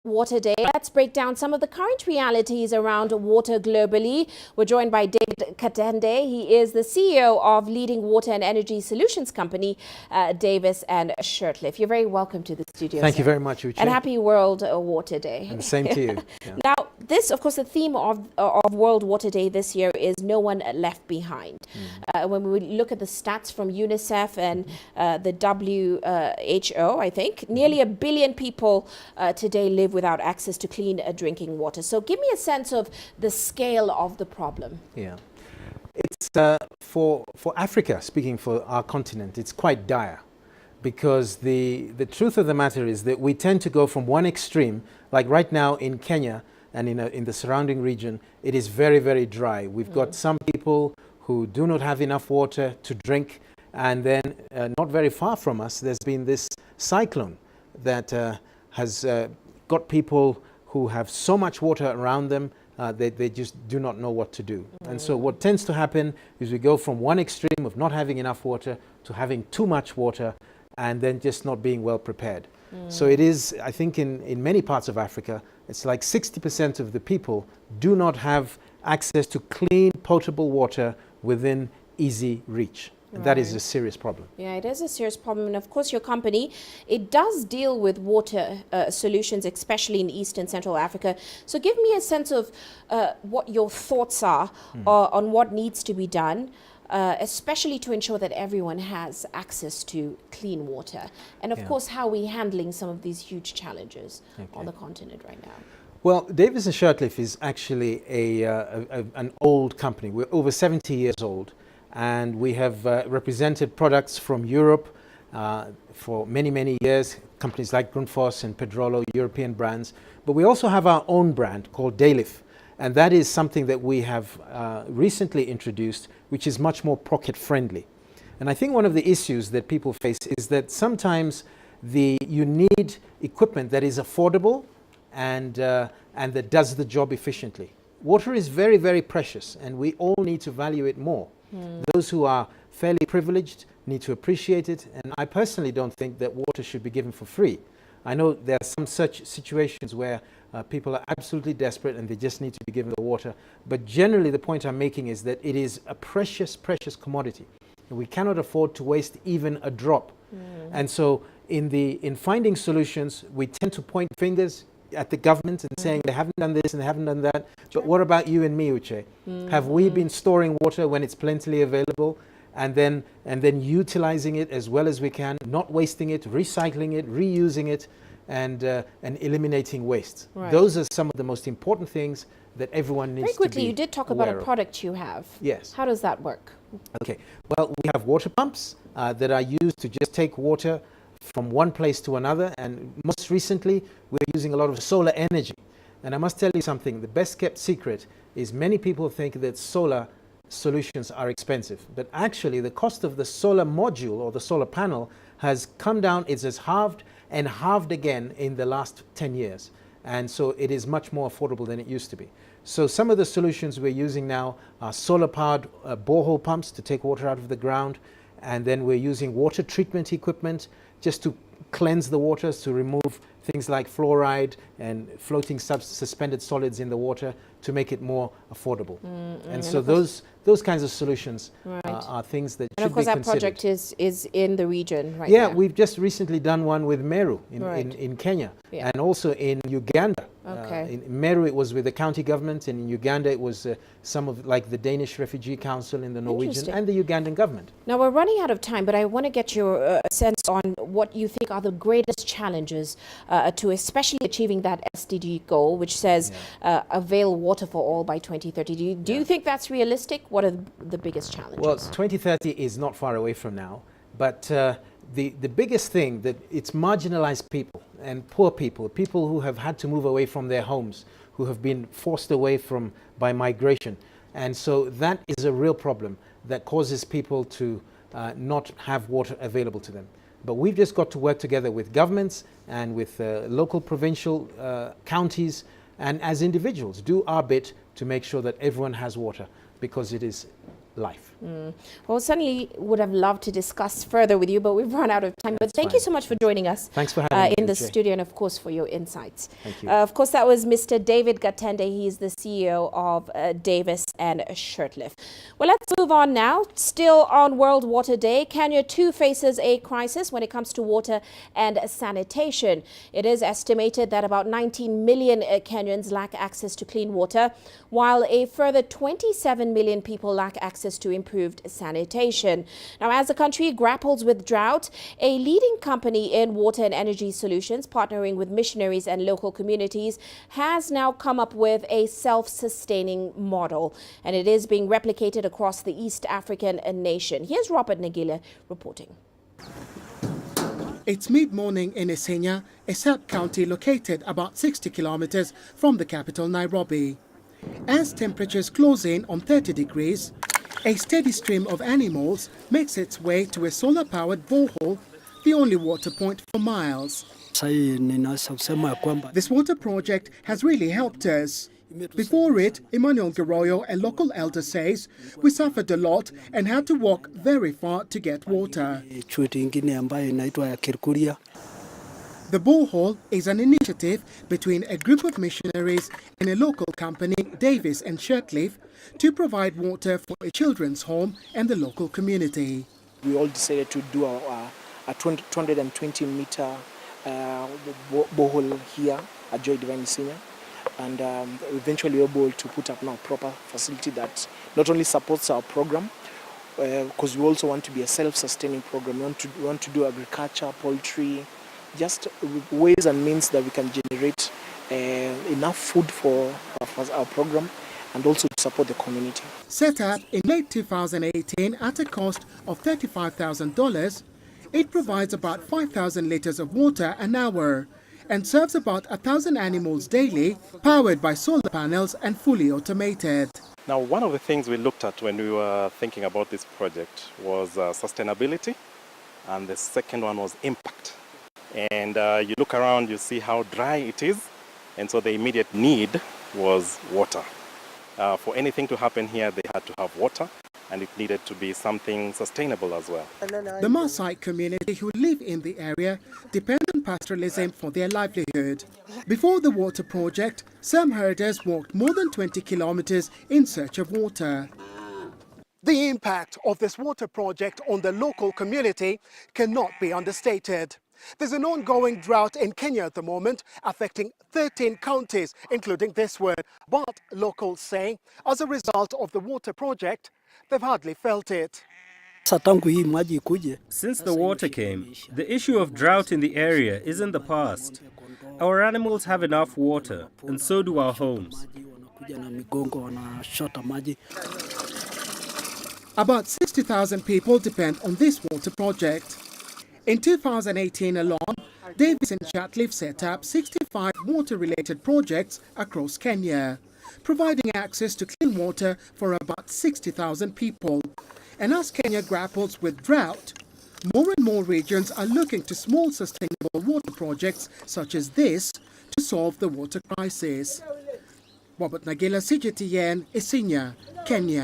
Water Day. Let's break down some of the current realities around water globally. We're joined by David Gatende. He is the CEO of leading water and energy solutions company, Davis and Shirtliff. You're very welcome to the studio. Thank you very much, Uche. And happy World Water Day. And same to you. Yeah. Now, this, of course, the theme of World Water Day this year is no one left behind. When we look at the stats from UNICEF and the WHO, I think, nearly 1 billion people today live without access to clean drinking water. So give me a sense of the scale of the problem. Yeah. It's for Africa, speaking for our continent, it's quite dire, because the truth of the matter is that we tend to go from one extreme, like right now in Kenya and in the surrounding region, it is very, very dry. We've got some people who do not have enough water to drink, and then not very far from us, there's been this cyclone that has got people who have so much water around them, they just do not know what to do. And so what tends to happen is we go from one extreme of not having enough water to having too much water and then just not being well prepared. So it is, I think in many parts of Africa, it's like 60% of the people do not have access to clean, potable water within easy reach. And that is a serious problem. Yeah, it is a serious problem. And of course, your company, it does deal with water solutions, especially in East and Central Africa. So give me a sense of what your thoughts are on what needs to be done, especially to ensure that everyone has access to clean water. And of course, how we're handling some of these huge challenges on the continent right now. Well, Davis and Shirtliff is actually an old company. We're over 70 years old. And we have represented products from Europe for many, many years, companies like Grundfos and Pedrolo, European brands. But we also have our own brand called Shirtliff. And that is something that we have recently introduced, which is much more pocket friendly. And I think one of the issues that people face is that sometimes you need equipment that is affordable and that does the job efficiently. Water is very, very precious, and we all need to value it more. Those who are fairly privileged need to appreciate it, and I personally don't think that water should be given for free. I know there are some such situations where people are absolutely desperate and they just need to be given the water, but generally the point I'm making is that it is a precious, precious commodity, and we cannot afford to waste even a drop. And so in finding solutions, we tend to point fingers at the government and saying they haven't done this and they haven't done that. But what about you and me, Uche? Have we been storing water when it's plentifully available and then utilizing it as well as we can, not wasting it, recycling it, reusing it, and eliminating waste? Right. Those are some of the most important things that everyone needs to be Very quickly, you did talk about a product you have. Yes. How does that work? Okay. Well, we have water pumps that are used to just take water from one place to another, and most recently we're using a lot of solar energy. And I must tell you something, the best kept secret is many people think that solar solutions are expensive, but actually the cost of the solar module or the solar panel has come down. It has halved and halved again in the last 10 years, and so it is much more affordable than it used to be. So some of the solutions we're using now are solar powered borehole pumps to take water out of the ground, and then we're using water treatment equipment just to cleanse the waters, to remove things like fluoride and floating suspended solids in the water to make it more affordable. And so those kinds of solutions are things that should be considered. And of course that project is in the region right now. now. We've just recently done one with Meru in Kenya, and also in Uganda. In Meru it was with the county government, and in Uganda it was some of like the Danish Refugee Council in the Norwegian and the Ugandan government. Now we're running out of time, but I want to get your sense on what you think are the greatest challenges to especially achieving that SDG goal, which says avail water for all by 2030. Do you think that's realistic? What are the biggest challenges? Well, 2030 is not far away from now, but the biggest thing that it's marginalized people and poor people, people who have had to move away from their homes, who have been forced away by migration. And so that is a real problem that causes people to not have water available to them. But we've just got to work together with governments and with local, provincial, counties, and as individuals, do our bit to make sure that everyone has water, because it is life. Well, certainly would have loved to discuss further with you, but we've run out of time. But thank you so much for joining us. Thanks for having me in the Jay. studio, and of course for your insights. Thank you. Of course, that was Mr. David Gatende. He's the CEO of Davis and Shirtliff. Well, let's move on now. Still on World Water Day, Kenya too faces a crisis when it comes to water and sanitation. It is estimated that about 19 million Kenyans lack access to clean water, while a further 27 million people lack access to improved sanitation. Now, as the country grapples with drought, a leading company in water and energy solutions, partnering with missionaries and local communities, has now come up with a self-sustaining model, and it is being replicated across the East African nation. Here's Robert Nagila reporting. It's mid-morning in Isinya, a sub-county located about 60 kilometers from the capital, Nairobi. As temperatures close in on 30 degrees, a steady stream of animals makes its way to a solar-powered borehole, the only water point for miles. This water project has really helped us. Before it, Emmanuel Garoyo, a local elder, says, we suffered a lot and had to walk very far to get water. The borehole is an initiative between a group of missionaries and a local company, Davis and Shirtliff, to provide water for a children's home and the local community. We all decided to do a 220-meter borehole here at Joy Divine Isinya, and eventually we were able to put up now a proper facility that not only supports our program, because we also want to be a self-sustaining program. We want to do agriculture, poultry, just ways and means that we can generate enough food for our program and also to support the community. Set up in late 2018 at a cost of $35,000, it provides about 5,000 liters of water an hour and serves about 1,000 animals daily, powered by solar panels and fully automated. Now, one of the things we looked at when we were thinking about this project was sustainability, and the second one was impact. And you look around, you see how dry it is, and so the immediate need was water. For anything to happen here, they had to have water, and it needed to be something sustainable as well. The Maasai community who live in the area depend on pastoralism for their livelihood. Before the water project, some herders walked more than 20 kilometers in search of water. The impact of this water project on the local community cannot be understated. There's an ongoing drought in Kenya at the moment, affecting 13 counties, including this one. But locals say, as a result of the water project, they've hardly felt it. Since the water came, the issue of drought in the area is in the past. Our animals have enough water, and so do our homes. About 60,000 people depend on this water project. In 2018 alone, Davis and Shirtliff set up 65 water-related projects across Kenya, providing access to clean water for about 60,000 people. And as Kenya grapples with drought, more and more regions are looking to small sustainable water projects such as this to solve the water crisis. Robert Nagila, CGTN, Isinya, Kenya.